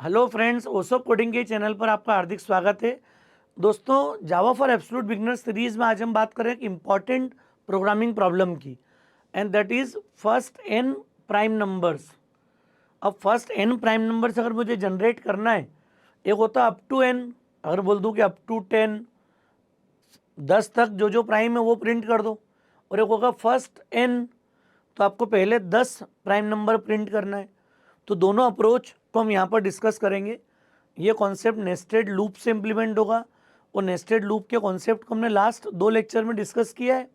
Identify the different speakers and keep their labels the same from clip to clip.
Speaker 1: Hello friends, Osho coding के channel पर आपका हार्दिक स्वागत है। दोस्तों, Java for absolute beginner series में आज हम बात करें एक इम्पॉर्टेंट प्रोग्रामिंग प्रॉब्लम की, and that is first N prime numbers. अब फर्स्ट एन प्राइम नंबर्स अगर मुझे जनरेट करना है, एक होता है अप टू एन। अगर बोल दूं कि अप टू 10, 10 तक जो जो प्राइम है वो प्रिंट कर दो, और एक होगा फर्स्ट एन, तो आपको पहले 10 प्राइम नंबर प्रिंट करना है। तो दोनों अप्रोच को हम यहाँ पर डिस्कस करेंगे। ये कॉन्सेप्ट नेस्टेड लूप से इम्प्लीमेंट होगा, और नेस्टेड लूप के कॉन्सेप्ट को हमने लास्ट 2 लेक्चर में डिस्कस किया है,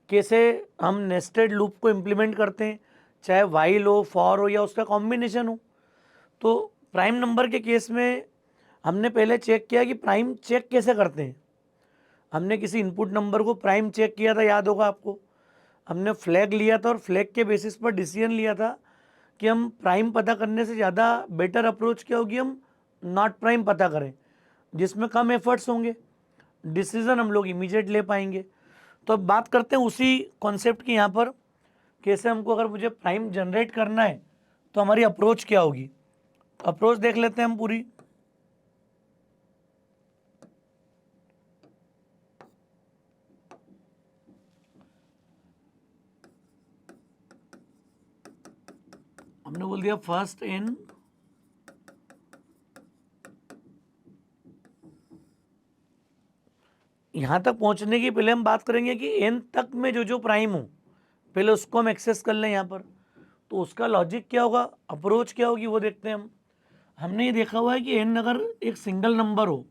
Speaker 1: कैसे हम नेस्टेड लूप को इम्प्लीमेंट करते हैं, चाहे वाइल हो, फॉर हो, या उसका कॉम्बिनेशन हो। तो प्राइम नंबर के केस में हमने पहले चेक किया कि प्राइम चेक कैसे करते हैं। हमने किसी इनपुट नंबर को प्राइम चेक किया था, याद होगा आपको। हमने फ्लैग लिया था और फ्लैग के बेसिस पर डिसीजन लिया था कि हम प्राइम पता करने से ज़्यादा बेटर अप्रोच क्या होगी, हम नॉट प्राइम पता करें, जिसमें कम एफर्ट्स होंगे, डिसीजन हम लोग इमीडिएट ले पाएंगे। तो अब बात करते हैं उसी कॉन्सेप्ट की यहाँ पर, कैसे हमको अगर मुझे प्राइम जनरेट करना है तो हमारी अप्रोच क्या होगी। अप्रोच देख लेते हैं हम पूरी। हमने बोल दिया फर्स्ट इन, यहाँ तक पहुँचने की पहले हम बात करेंगे कि एन तक में जो जो प्राइम हो, पहले उसको हम एक्सेस कर लें यहाँ पर। तो उसका लॉजिक क्या होगा, अप्रोच क्या होगी, वो देखते हैं हम। हमने ये देखा हुआ है कि एन अगर एक सिंगल नंबर हो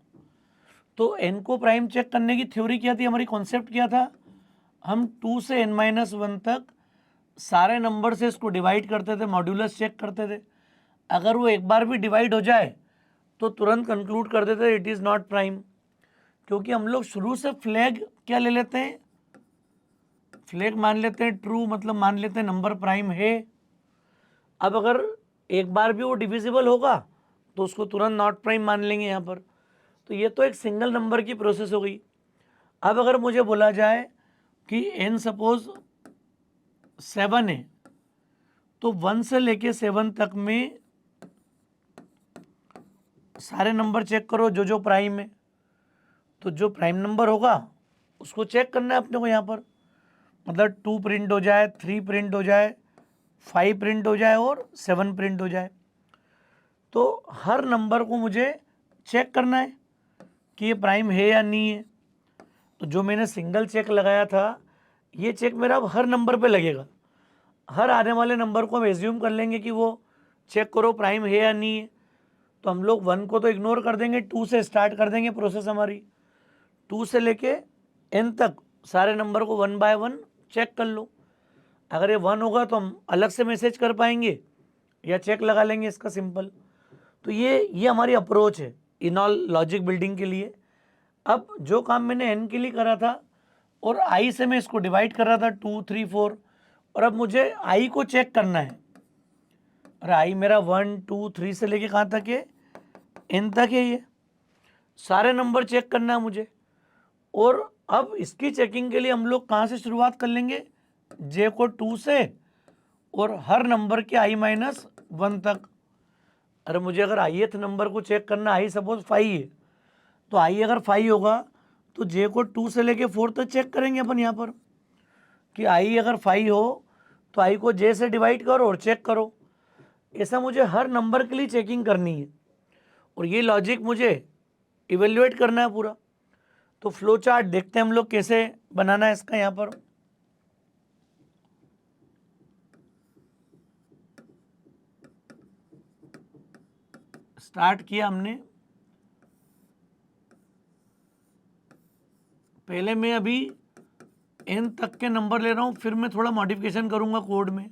Speaker 1: तो एन को प्राइम चेक करने की थ्योरी क्या थी, हमारी कॉन्सेप्ट क्या था। हम 2 से n-1 तक सारे नंबर से इसको डिवाइड करते थे, मॉड्यूलस चेक करते थे। अगर वो एक बार भी डिवाइड हो जाए तो तुरंत कंक्लूड कर देते थे इट इज़ नॉट प्राइम, क्योंकि हम लोग शुरू से फ्लैग क्या ले लेते हैं, फ्लैग मान लेते हैं ट्रू, मतलब मान लेते हैं नंबर प्राइम है। अब अगर एक बार भी वो डिविजिबल होगा तो उसको तुरंत नॉट प्राइम मान लेंगे यहाँ पर। तो ये तो एक सिंगल नंबर की प्रोसेस हो गई। अब अगर मुझे बोला जाए कि एन सपोज 7 है, तो 1 से लेके 7 तक में सारे नंबर चेक करो जो जो प्राइम है। तो जो प्राइम नंबर होगा उसको चेक करना है अपने को यहाँ पर, मतलब 2 प्रिंट हो जाए, 3 प्रिंट हो जाए, 5 प्रिंट हो जाए और 7 प्रिंट हो जाए। तो हर नंबर को मुझे चेक करना है कि ये प्राइम है या नहीं है। तो जो मैंने सिंगल चेक लगाया था, ये चेक मेरा अब हर नंबर पे लगेगा। हर आने वाले नंबर को हम एज्यूम कर लेंगे कि वो चेक करो प्राइम है या नहीं है। तो हम लोग 1 को तो इग्नोर कर देंगे, 2 से स्टार्ट कर देंगे प्रोसेस हमारी। 2 से लेके n तक सारे नंबर को 1 बाय 1 चेक कर लो। अगर ये 1 होगा तो हम अलग से मैसेज कर पाएंगे या चेक लगा लेंगे इसका सिंपल। तो ये हमारी अप्रोच है इन ऑल लॉजिक बिल्डिंग के लिए। अब जो काम मैंने n के लिए करा था और i से मैं इसको डिवाइड कर रहा था 2, 3, 4, और अब मुझे i को चेक करना है। और i मेरा 1, 2, 3 से लेके कहाँ तक है, n तक है। ये सारे नंबर चेक करना है मुझे। और अब इसकी चेकिंग के लिए हम लोग कहाँ से शुरुआत कर लेंगे, j को 2 से और हर नंबर के i-1 तक। अरे मुझे अगर ith नंबर को चेक करना, i सपोज 5 है, तो i अगर 5 होगा तो j को 2 से लेके 4 तक चेक करेंगे अपन यहाँ पर कि i अगर 5 हो तो i को j से डिवाइड करो और चेक करो। ऐसा मुझे हर नंबर के लिए चेकिंग करनी है, और ये लॉजिक मुझे इवेल्युएट करना है पूरा। तो फ्लो चार्ट देखते हैं हम लोग कैसे बनाना है इसका। यहाँ पर स्टार्ट किया हमने। पहले मैं अभी n तक के नंबर ले रहा हूँ, फिर मैं थोड़ा मॉडिफिकेशन करूँगा कोड में।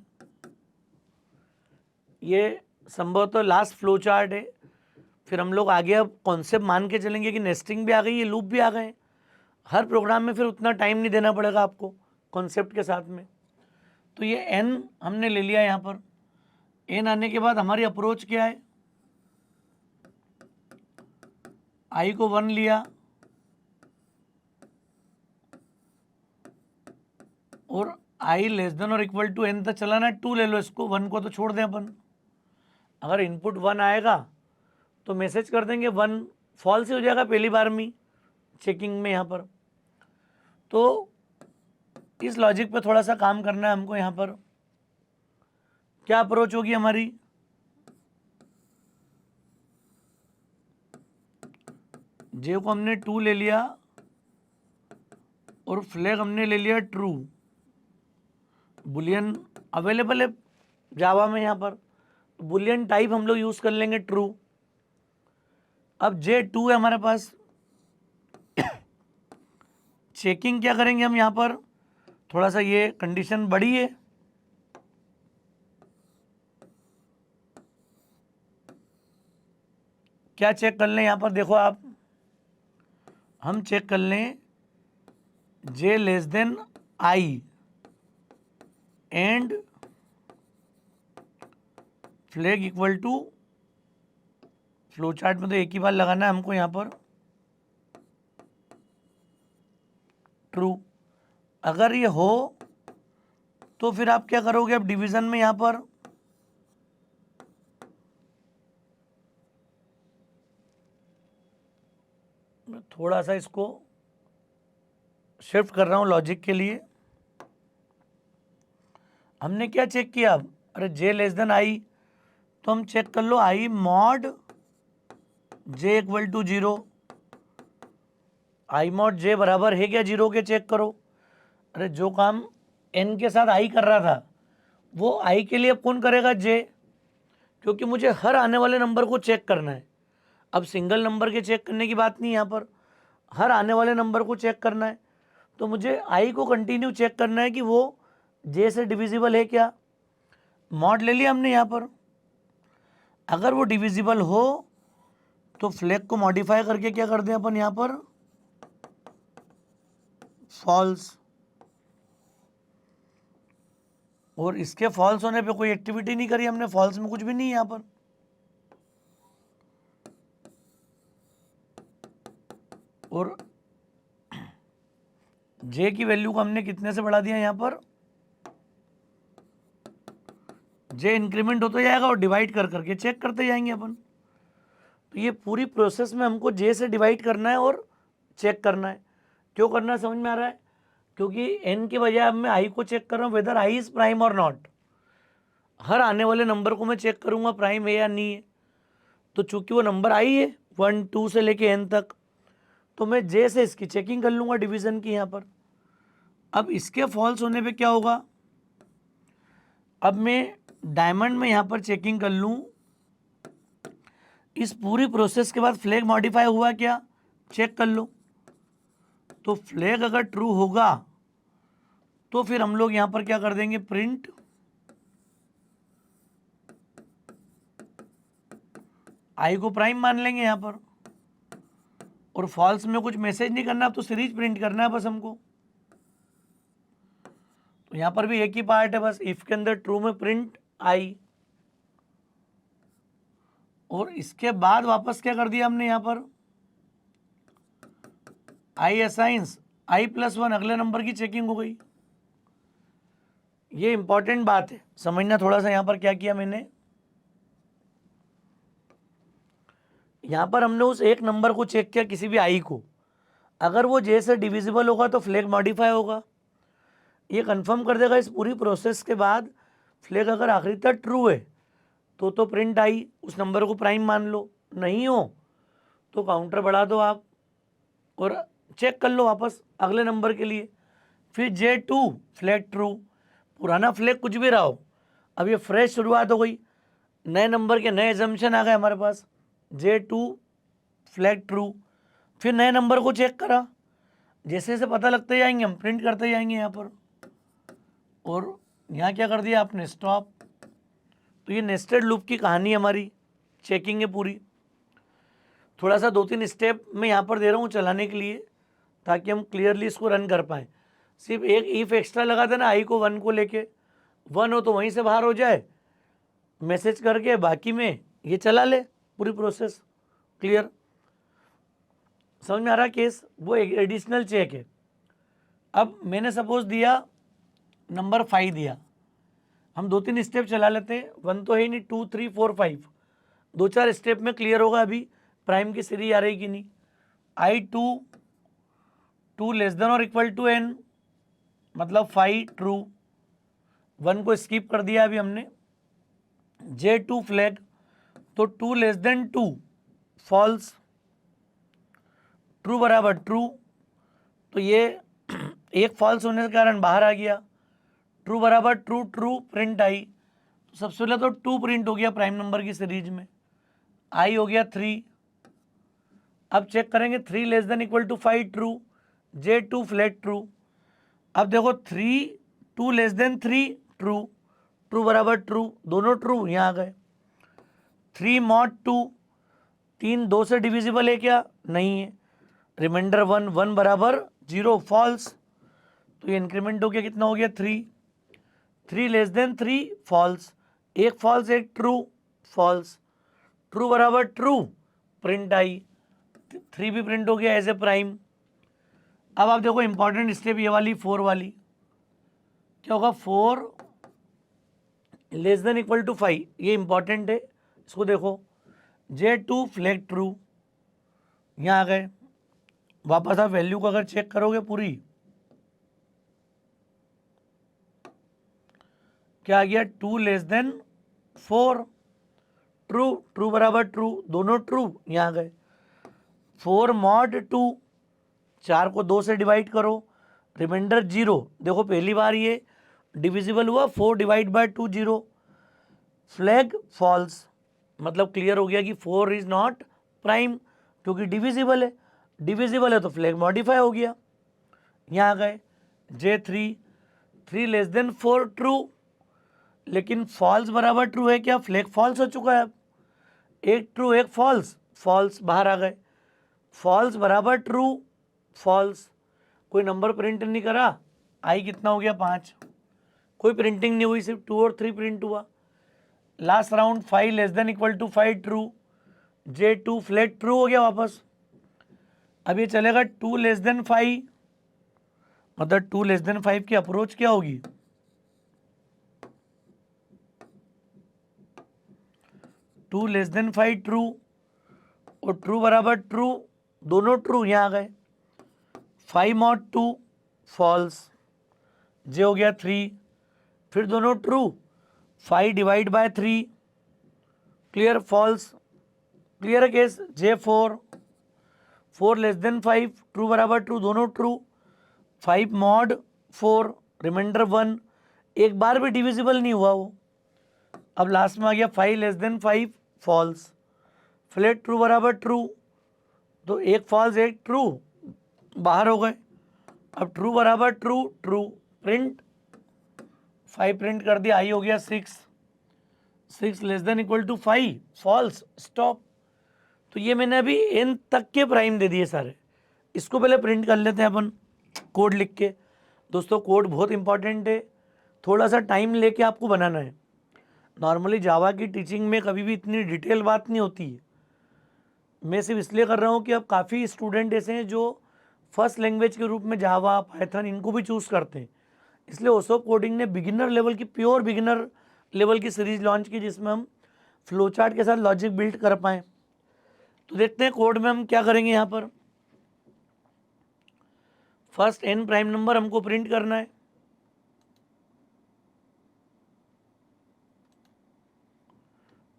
Speaker 1: ये संभवतः लास्ट फ्लो चार्ट है। फिर हम लोग आगे अब कॉन्सेप्ट मान के चलेंगे कि नेस्टिंग भी आ गई है, लूप भी आ गए। हर प्रोग्राम में फिर उतना टाइम नहीं देना पड़ेगा आपको कॉन्सेप्ट के साथ में। तो ये n हमने ले लिया यहाँ पर। n आने के बाद हमारी अप्रोच क्या है, i को 1 लिया और i लेस देन और इक्वल टू n तक चलाना है। 2 ले लो इसको, 1 को तो छोड़ दें अपन। अगर इनपुट 1 आएगा तो मैसेज कर देंगे 1 फॉल्स ही हो जाएगा पहली बार में चेकिंग में यहाँ पर। तो इस लॉजिक पे थोड़ा सा काम करना है हमको। यहाँ पर क्या अप्रोच होगी हमारी, जे को हमने 2 ले लिया और फ्लैग हमने ले लिया ट्रू। बुलियन अवेलेबल है जावा में यहाँ पर, बुलियन टाइप हम लोग यूज़ कर लेंगे ट्रू। अब J2 है हमारे पास, चेकिंग क्या करेंगे हम यहाँ पर, थोड़ा सा ये कंडीशन बड़ी है, क्या चेक कर लें यहाँ पर, देखो आप, हम चेक कर लें J less than I and flag equal to, flow chart में तो एक ही बार लगाना है हमको यहाँ पर, ट्रू। अगर ये हो तो फिर आप क्या करोगे, अब डिवीजन में यहाँ पर मैं थोड़ा सा इसको शिफ्ट कर रहा हूँ लॉजिक के लिए। हमने क्या चेक किया अब, अरे J लेस देन I, तो हम चेक कर लो I mod J equal to 0, I mod J बराबर है क्या 0 के, चेक करो। अरे जो काम N के साथ I कर रहा था वो I के लिए अब कौन करेगा, J, क्योंकि मुझे हर आने वाले नंबर को चेक करना है। अब सिंगल नंबर के चेक करने की बात नहीं, यहाँ पर हर आने वाले नंबर को चेक करना है। तो मुझे I को कंटिन्यू चेक करना है कि वो J से डिविजिबल है क्या। मॉड ले लिया हमने यहाँ पर, अगर वो डिविजिबल हो तो फ्लैग को मॉडिफाई करके क्या कर दें अपन यहाँ पर, फॉल्स। और इसके फॉल्स होने पे कोई एक्टिविटी नहीं करी हमने, फॉल्स में कुछ भी नहीं है यहाँ पर। और J की वैल्यू को हमने कितने से बढ़ा दिया यहाँ पर, J इंक्रीमेंट होता जाएगा और डिवाइड कर करके चेक करते जाएंगे अपन। तो ये पूरी प्रोसेस में हमको J से डिवाइड करना है और चेक करना है। क्यों करना है समझ में आ रहा है, क्योंकि N के बजाय अब मैं I को चेक कर रहा हूँ वेदर I इज प्राइम और नॉट। हर आने वाले नंबर को मैं चेक करूँगा प्राइम है या नहीं है। तो चूंकि वो नंबर I है 1 2 से लेके N तक, तो मैं J से इसकी चेकिंग कर लूँगा डिवीज़न की यहाँ पर। अब इसके फॉल्स होने पे क्या होगा, अब मैं डायमंड में यहाँ पर चेकिंग कर लूँ, इस पूरी प्रोसेस के बाद फ्लैग मॉडिफाई हुआ क्या, चेक कर लो। तो फ्लैग अगर ट्रू होगा तो फिर हम लोग यहाँ पर क्या कर देंगे, प्रिंट I को प्राइम मान लेंगे यहाँ पर, और फॉल्स में कुछ मैसेज नहीं करना, अब तो सीरीज प्रिंट करना है बस हमको। तो यहाँ पर भी एक ही पार्ट है बस, इफ के अंदर ट्रू में प्रिंट I, और इसके बाद वापस क्या कर दिया हमने यहाँ पर, I असाइंस I+1, अगले नंबर की चेकिंग हो गई। ये इंपॉर्टेंट बात है समझना थोड़ा सा। यहाँ पर क्या किया मैंने, यहाँ पर हमने उस एक नंबर को चेक किया किसी भी I को, अगर वो J से डिविजिबल होगा तो फ्लैग मॉडिफाई होगा। ये कंफर्म कर देगा इस पूरी प्रोसेस के बाद, फ्लैग अगर आखिरी तक ट्रू है तो प्रिंट I, उस नंबर को प्राइम मान लो, नहीं हो तो काउंटर बढ़ा दो आप और चेक कर लो वापस अगले नंबर के लिए। फिर J2 फ्लैग ट्रू, पुराना फ्लैग कुछ भी रहा हो, अब ये फ्रेश शुरुआत हो गई, नए नंबर के नए एजम्पशन आ गए हमारे पास, J2 फ्लैग ट्रू। फिर नए नंबर को चेक करा, जैसे जैसे पता लगते जाएंगे हम प्रिंट करते जाएंगे यहाँ पर, और यहाँ क्या कर दिया आपने, स्टॉप। तो ये नेस्टेड लूप की कहानी हमारी, चेकिंग है पूरी। थोड़ा सा 2-3 स्टेप मैं यहाँ पर दे रहा हूँ चलाने के लिए ताकि हम क्लियरली इसको रन कर पाएँ। सिर्फ एक इफ एक्स्ट्रा लगा देना I को 1 को लेके, 1 हो तो वहीं से बाहर हो जाए मैसेज करके, बाकी में ये चला ले पूरी प्रोसेस। क्लियर समझ में आ रहा केस, वो एक एडिशनल चेक है। अब मैंने सपोज दिया नंबर 5 दिया, हम 2-3 स्टेप चला लेते हैं, 1 तो है ही नहीं, 2 3 4 5, दो चार स्टेप में क्लियर होगा अभी प्राइम की सीरीज आ रही कि नहीं। I2 लेस देन और इक्वल टू n, मतलब 5 ट्रू, 1 को स्किप कर दिया अभी हमने। J2 फ्लैग, तो 2 लेस देन 2 फॉल्स, ट्रू बराबर ट्रू, तो ये एक फॉल्स होने के कारण बाहर आ गया। ट्रू बराबर ट्रू, ट्रू प्रिंट आई, तो सबसे पहले तो 2 प्रिंट हो गया प्राइम नंबर की सीरीज में। आई हो गया 3। अब चेक करेंगे 3 less than equal to 5 true, J2 flag true. अब देखो 3 2 लेस देन 3 ट्रू, ट्रू बराबर ट्रू, दोनों ट्रू यहाँ आ गए। 3 मॉड 2, 3 2 से डिविजिबल है क्या? नहीं है। रिमाइंडर 1, 1 बराबर 0 फॉल्स, तो ये इंक्रीमेंट हो गया, कितना हो गया 3। 3 लेस देन 3 फॉल्स, एक फॉल्स एक ट्रू, फॉल्स, ट्रू बराबर ट्रू प्रिंट आई, 3 भी प्रिंट हो गया एज ए प्राइम। अब आप देखो इंपॉर्टेंट स्टेप ये वाली 4 वाली, क्या होगा? 4 लेस देन इक्वल टू 5, ये इंपॉर्टेंट है, इसको देखो। J2 फ्लैग ट्रू, यहाँ आ गए। वापस आप वैल्यू को अगर चेक करोगे पूरी, क्या आ गया? 2 लेस देन 4 ट्रू, ट्रू बराबर ट्रू, दोनों ट्रू, यहाँ आ गए। 4 मॉड 2, 4 को 2 से डिवाइड करो, रिमाइंडर 0। देखो पहली बार ये डिविजिबल हुआ, 4 डिवाइड बाय 2 0, फ्लैग फॉल्स, मतलब क्लियर हो गया कि 4 इज नॉट प्राइम, क्योंकि डिविजिबल है। डिविजिबल है तो फ्लैग मॉडिफाई हो गया, यहाँ आ गए। J3 3 लेस देन 4 ट्रू, लेकिन फॉल्स बराबर ट्रू है क्या? फ्लैग फॉल्स हो चुका है अब, एक ट्रू एक फॉल्स, फॉल्स बाहर आ गए। फॉल्स बराबर ट्रू, फॉल्स, कोई नंबर प्रिंट नहीं करा। आई कितना हो गया? 5, कोई प्रिंटिंग नहीं हुई, सिर्फ 2 और 3 प्रिंट हुआ। Last round 5 less than equal to 5 true, J2 flag true हो गया वापस। अब ये चलेगा 2 लेस देन 5, मतलब 2 लेस देन 5 की अप्रोच क्या होगी? 2 लेस देन 5 ट्रू, और ट्रू बराबर ट्रू, दोनों ट्रू, यहाँ आ गए। 5 मॉड 2 फॉल्स, जे हो गया 3, फिर दोनों true, 5 divide by 3 clear, false, clear है case. J4 4 less than 5 true बराबर ट्रू, दोनों ट्रू, 5 मॉड 4 रिमाइंडर 1, एक बार भी डिविजिबल नहीं हुआ वो। अब लास्ट में आ गया 5 less than 5 false, flag true बराबर ट्रू, तो एक फॉल्स एक ट्रू, बाहर हो गए। अब ट्रू बराबर ट्रू, ट्रू प्रिंट, 5 प्रिंट कर दिया, आई हो गया 6, 6 less than equal to 5 false, stop. तो ये मैंने अभी n तक के प्राइम दे दिए सारे, इसको पहले प्रिंट कर लेते हैं अपन कोड लिख के। दोस्तों कोड बहुत इंपॉर्टेंट है, थोड़ा सा टाइम लेके आपको बनाना है। नॉर्मली जावा की टीचिंग में कभी भी इतनी डिटेल बात नहीं होती है। मैं सिर्फ इसलिए कर रहा हूँ कि अब काफ़ी स्टूडेंट ऐसे हैं जो फर्स्ट लैंग्वेज के रूप में जावा पाइथन इनको भी चूज़ करते हैं, इसलिए ओसोप कोडिंग ने बिगिनर लेवल की, प्योर बिगिनर लेवल की सीरीज लॉन्च की, जिसमें हम फ्लो चार्ट के साथ लॉजिक बिल्ड कर पाएँ। तो देखते हैं कोड में हम क्या करेंगे। यहाँ पर फर्स्ट n प्राइम नंबर हमको प्रिंट करना है,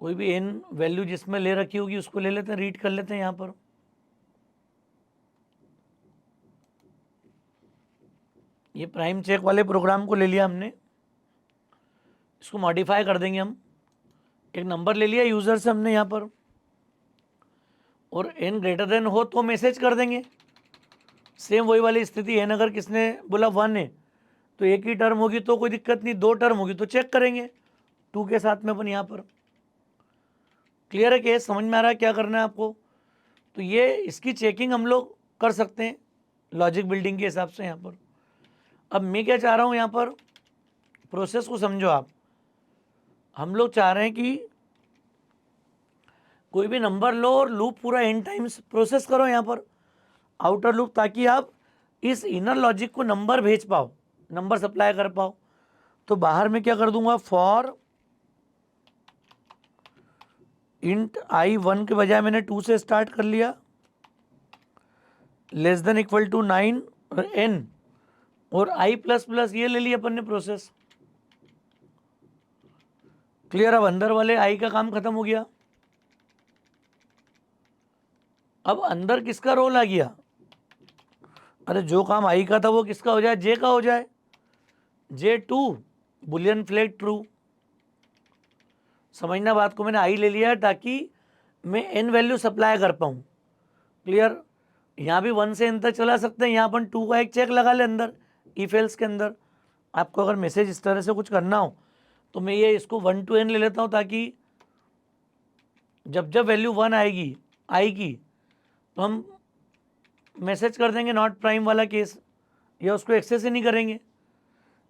Speaker 1: कोई भी n वैल्यू जिसमें ले रखी होगी उसको ले लेते हैं, रीड कर लेते हैं। यहाँ पर ये प्राइम चेक वाले प्रोग्राम को ले लिया हमने, इसको मॉडिफाई कर देंगे हम। एक नंबर ले लिया यूज़र से हमने यहाँ पर, और n ग्रेटर देन हो तो मैसेज कर देंगे। सेम वही वाली स्थिति है, अगर किसने बोला 1 है तो एक ही टर्म होगी तो कोई दिक्कत नहीं, 2 टर्म होगी तो चेक करेंगे 2 के साथ में अपन यहाँ पर। क्लियर है केस? समझ में आ रहा है क्या करना है आपको? तो ये इसकी चेकिंग हम लोग कर सकते हैं लॉजिक बिल्डिंग के हिसाब से यहाँ पर। अब मैं क्या चाह रहा हूँ यहाँ पर, प्रोसेस को समझो आप। हम लोग चाह रहे हैं कि कोई भी नंबर लो और लूप पूरा n टाइम्स प्रोसेस करो यहाँ पर, आउटर लूप, ताकि आप इस इनर लॉजिक को नंबर भेज पाओ, नंबर सप्लाई कर पाओ। तो बाहर में क्या कर दूंगा, फॉर इंट आई 1 के बजाय मैंने 2 से स्टार्ट कर लिया, लेस देन इक्वल टू 9 और n, और आई प्लस प्लस ये ले लिया अपन ने प्रोसेस। क्लियर? अब अंदर वाले आई का काम खत्म हो गया। अब अंदर किसका रोल आ गया? अरे जो काम आई का था वो किसका हो जाए? जे का हो जाए। J2 Boolean flag true. समझना बात को, मैंने आई ले लिया ताकि मैं n वैल्यू सप्लाई कर पाऊँ। क्लियर? यहाँ भी 1 से n तक चला सकते हैं, यहाँ अपन 2 का एक चेक लगा ले अंदर इफ एल्स के अंदर। आपको अगर मैसेज इस तरह से कुछ करना हो तो मैं ये इसको 1 to n ले लेता हूँ, ताकि जब जब वैल्यू 1 आएगी आएगी तो हम मैसेज कर देंगे नॉट प्राइम वाला केस, या उसको एक्सेस ही नहीं करेंगे।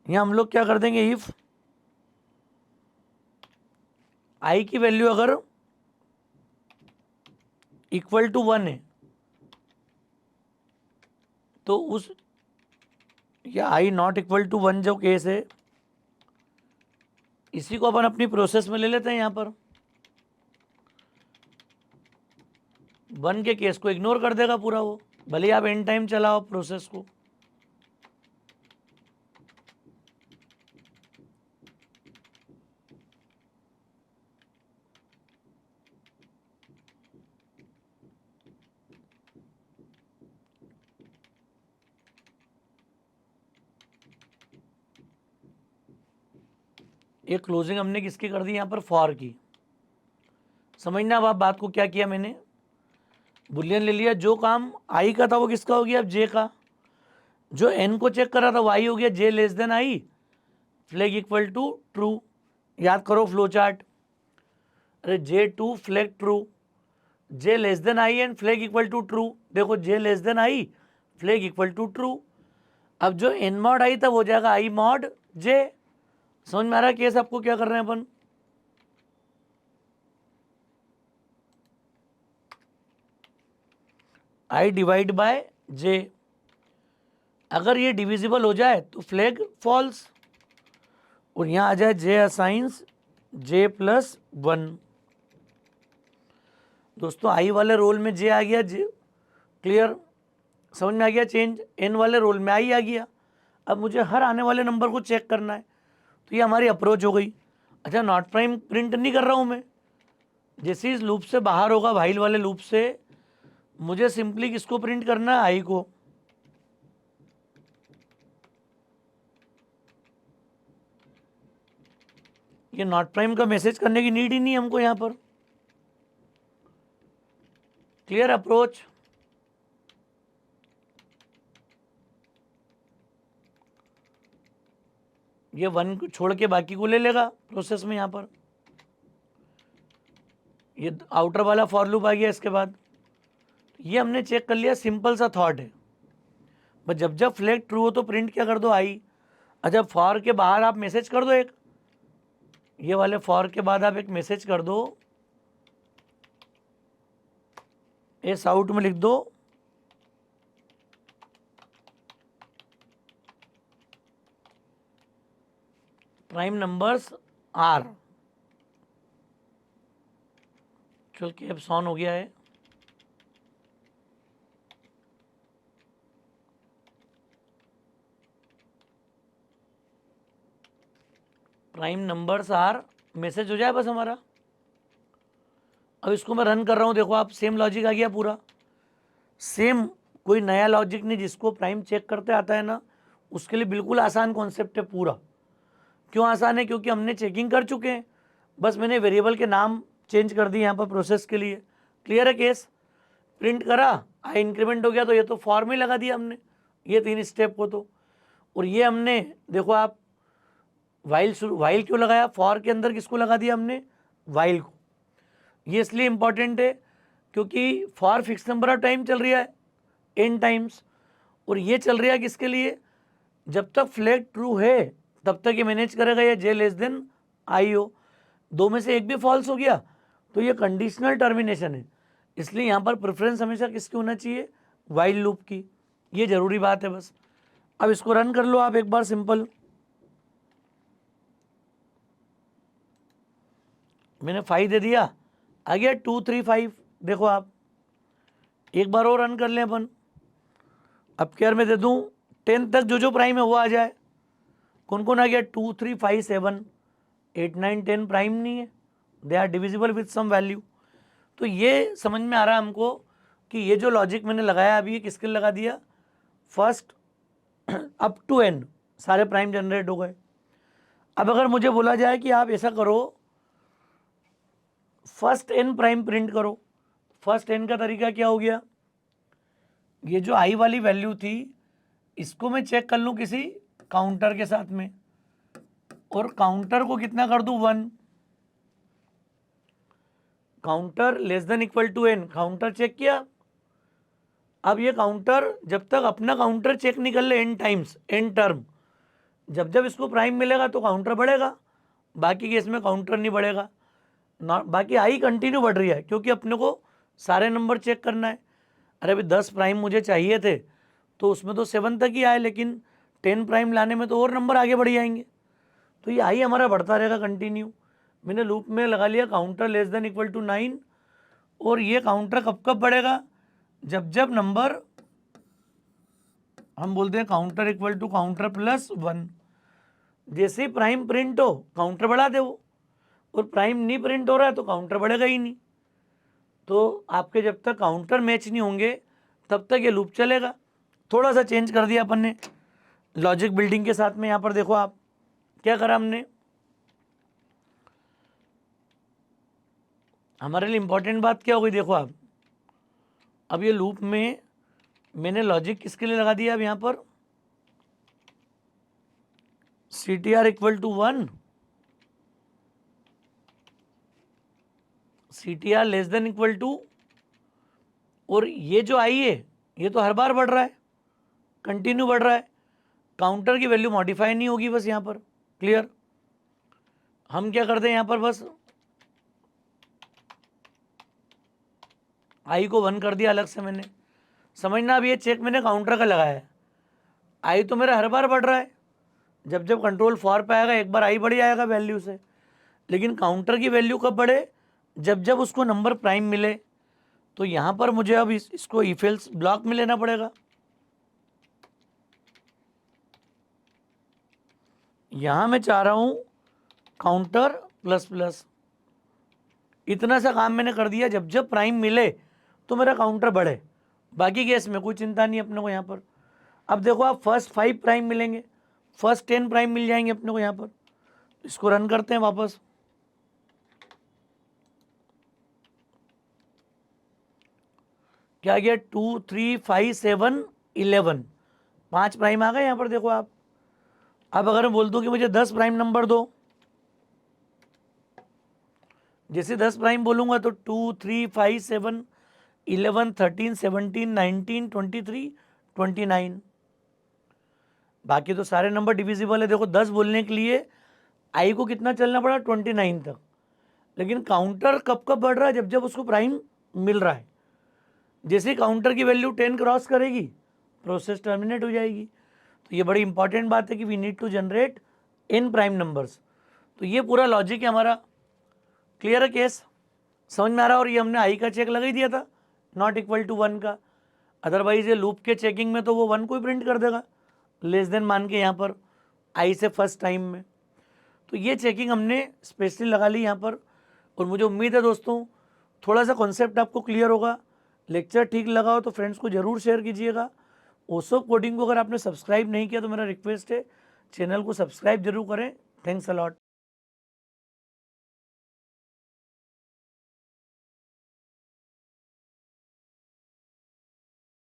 Speaker 1: यहाँ हम लोग क्या कर देंगे, इफ आई की वैल्यू अगर इक्वल टू 1 है तो उस, या आई नॉट इक्वल टू 1 जो केस है, इसी को अपन अपनी प्रोसेस में ले लेते हैं। यहाँ पर 1 के केस को इग्नोर कर देगा पूरा वो, भले ही आप एंड टाइम चलाओ प्रोसेस को। ये क्लोजिंग हमने किसकी कर दी यहाँ पर? फॉर की। समझना अब आप बात को, क्या किया मैंने, बुलियन ले लिया, जो काम आई का था वो किसका हो गया? अब जे का। जो एन को चेक कर रहा था वो आई हो गया, J less than I, flag equal to true. याद करो फ्लो चार्ट। अरे J2 flag true, J less than I and flag equal to true. देखो J less than I, flag equal to true. अब जो N mod आई था वो हो जाएगा आई मॉड जे। समझ में आ रहा है केस आपको क्या कर रहे हैं अपन? आई डिवाइड बाय जे, अगर ये डिविजिबल हो जाए तो फ्लैग फॉल्स, और यहाँ आ जाए जे असाइंस जे प्लस 1। दोस्तों आई वाले रोल में जे आ गया, जे। क्लियर? समझ में आ गया चेंज? एन वाले रोल में आई आ गया। अब मुझे हर आने वाले नंबर को चेक करना है, तो ये हमारी अप्रोच हो गई। अच्छा, नॉट प्राइम प्रिंट नहीं कर रहा हूँ मैं, जैसे इस लूप से बाहर होगा, व्हाइल वाले लूप से, मुझे सिंपली किसको प्रिंट करना है? आई को। ये नॉट प्राइम का मैसेज करने की नीड ही नहीं हमको यहाँ पर। Clear approach? ये 1 को छोड़ के बाकी को ले लेगा प्रोसेस में। यहाँ पर ये आउटर वाला फॉर लूप आ गया। इसके बाद ये हमने चेक कर लिया, सिंपल सा थॉट है, बस जब जब फ्लैग ट्रू हो तो प्रिंट क्या कर दो? आई। अच्छा, फॉर के बाहर आप मैसेज कर दो एक, ये वाले फॉर के बाद आप एक मैसेज कर दो, एस आउट में लिख दो प्राइम नंबर्स आर। चल कैप्स ऑन हो गया है। प्राइम नंबर्स आर मैसेज हो जाए बस हमारा। अब इसको मैं रन कर रहा हूँ, देखो आप, सेम लॉजिक आ गया पूरा सेम, कोई नया लॉजिक नहीं। जिसको प्राइम चेक करते आता है ना, उसके लिए बिल्कुल आसान कॉन्सेप्ट है पूरा। क्यों आसान है? क्योंकि हमने चेकिंग कर चुके हैं, बस मैंने वेरिएबल के नाम चेंज कर दिए यहाँ पर प्रोसेस के लिए। क्लियर है केस? प्रिंट करा, आई इंक्रीमेंट हो गया, तो ये तो फॉर में लगा दिया हमने ये 3 स्टेप को तो। और ये हमने देखो आप, वाइल क्यों लगाया? फॉर के अंदर किसको लगा दिया हमने? वाइल को। ये इसलिए इंपॉर्टेंट है क्योंकि for fix number of time चल रहा है, n टाइम्स, और ये चल रहा है किसके लिए? जब तक फ्लैग ट्रू है तब तक ये मैनेज करेगा ये जे लेस देन आई हो। दो में से एक भी फॉल्स हो गया तो ये कंडीशनल टर्मिनेशन है। इसलिए यहाँ पर प्रेफरेंस हमेशा किसकी होना चाहिए? वाइल लूप की। ये जरूरी बात है बस। अब इसको रन कर लो आप एक बार सिंपल। मैंने 5 दे दिया, आ गया 2 3 5। देखो आप एक बार और रन कर लें अपन। अब केयर में दे दूं 10 तक जो जो प्राइम है वो आ जाए। कौन कौन आ गया 2 3 5 7 8 9 10 प्राइम नहीं है, they are divisible with some value. तो ये समझ में आ रहा है हमको कि ये जो लॉजिक मैंने लगाया अभी ये किसके लिए लगा दिया, फर्स्ट अप टू एन सारे प्राइम जनरेट हो गए। अब अगर मुझे बोला जाए कि आप ऐसा करो फर्स्ट एन प्राइम प्रिंट करो, फर्स्ट एन का तरीका क्या हो गया, ये जो आई वाली वैल्यू थी इसको मैं चेक कर लूं किसी काउंटर के साथ में, और काउंटर को कितना कर दूं 1, counter less than equal to N, counter check किया। अब ये काउंटर जब तक अपना काउंटर चेक नहीं कर ले एन टाइम्स एन टर्म, जब जब इसको प्राइम मिलेगा तो काउंटर बढ़ेगा, बाकी केस में काउंटर नहीं बढ़ेगा। बाकी आई कंटिन्यू बढ़ रही है क्योंकि अपने को सारे नंबर चेक करना है। अरे अभी 10 प्राइम मुझे चाहिए थे तो उसमें तो 7 तक ही आए, लेकिन 10 प्राइम लाने में तो और नंबर आगे बढ़ जाएंगे। तो ये आई हमारा बढ़ता रहेगा कंटिन्यू। मैंने लूप में लगा लिया counter less than equal to 9, और ये काउंटर कब कब बढ़ेगा, जब जब नंबर हम बोलते हैं counter equal to counter plus 1, जैसे ही प्राइम प्रिंट हो काउंटर बढ़ा दे वो, और प्राइम नहीं प्रिंट हो रहा है तो काउंटर बढ़ेगा ही नहीं। तो आपके जब तक काउंटर मैच नहीं होंगे तब तक ये लूप चलेगा। थोड़ा सा चेंज कर दिया अपन ने लॉजिक बिल्डिंग के साथ में। यहाँ पर देखो आप क्या करा हमने, हमारे लिए इंपॉर्टेंट बात क्या हो गई, देखो आप अब ये लूप में मैंने लॉजिक किसके लिए लगा दिया, अब यहाँ पर CTR equal to 1, CTR less than equal to, और ये जो आई है ये तो हर बार बढ़ रहा है, कंटिन्यू बढ़ रहा है, काउंटर की वैल्यू मॉडिफाई नहीं होगी बस यहाँ पर। क्लियर, हम क्या करते हैं यहाँ पर बस आई को 1 कर दिया अलग से मैंने। समझना अब ये चेक मैंने काउंटर का लगाया है, आई तो मेरा हर बार बढ़ रहा है, जब जब कंट्रोल 4 पे आएगा एक बार आई बढ़ जाएगा वैल्यू से, लेकिन काउंटर की वैल्यू कब बढ़े, जब जब उसको नंबर प्राइम मिले। तो यहाँ पर मुझे अब इसको इफ एल्स ब्लॉक में लेना पड़ेगा। यहाँ मैं चाह रहा हूँ काउंटर प्लस प्लस, इतना सा काम मैंने कर दिया, जब जब प्राइम मिले तो मेरा काउंटर बढ़े, बाकी केस में कोई चिंता नहीं अपने को यहाँ पर। अब देखो आप फर्स्ट 5 प्राइम मिलेंगे, फर्स्ट 10 प्राइम मिल जाएंगे अपने को यहाँ पर। इसको रन करते हैं वापस, क्या गया 2 3 5 7 11, 5 प्राइम आ गए यहाँ पर देखो आप। अब अगर मैं बोल दूँ कि मुझे 10 प्राइम नंबर दो, जैसे 10 प्राइम बोलूँगा तो 2 3 5 7 11 13 17 19 23 29, बाकी तो सारे नंबर डिविजिबल है। देखो 10 बोलने के लिए आई को कितना चलना पड़ा 29 तक, लेकिन काउंटर कब कब बढ़ रहा है, जब जब उसको प्राइम मिल रहा है। जैसे काउंटर की वैल्यू 10 क्रॉस करेगी प्रोसेस टर्मिनेट हो जाएगी। तो ये बड़ी इंपॉर्टेंट बात है कि we need to generate N prime numbers. तो ये पूरा लॉजिक है हमारा। क्लियर है केस, समझ में आ रहा है। और ये हमने आई का चेक लगा ही दिया था नॉट इक्वल टू 1 का, अदरवाइज ये लूप के चेकिंग में तो वो 1 को ही प्रिंट कर देगा लेस देन मान के यहाँ पर आई से फर्स्ट टाइम में। तो ये चेकिंग हमने स्पेशली लगा ली यहाँ पर, और मुझे उम्मीद है दोस्तों थोड़ा सा कॉन्सेप्ट आपको क्लियर होगा। लेक्चर ठीक लगा हो तो फ्रेंड्स को ज़रूर शेयर कीजिएगा। ओसोप कोडिंग को अगर आपने सब्सक्राइब नहीं किया तो मेरा रिक्वेस्ट है चैनल को सब्सक्राइब जरूर करें। Thanks a lot.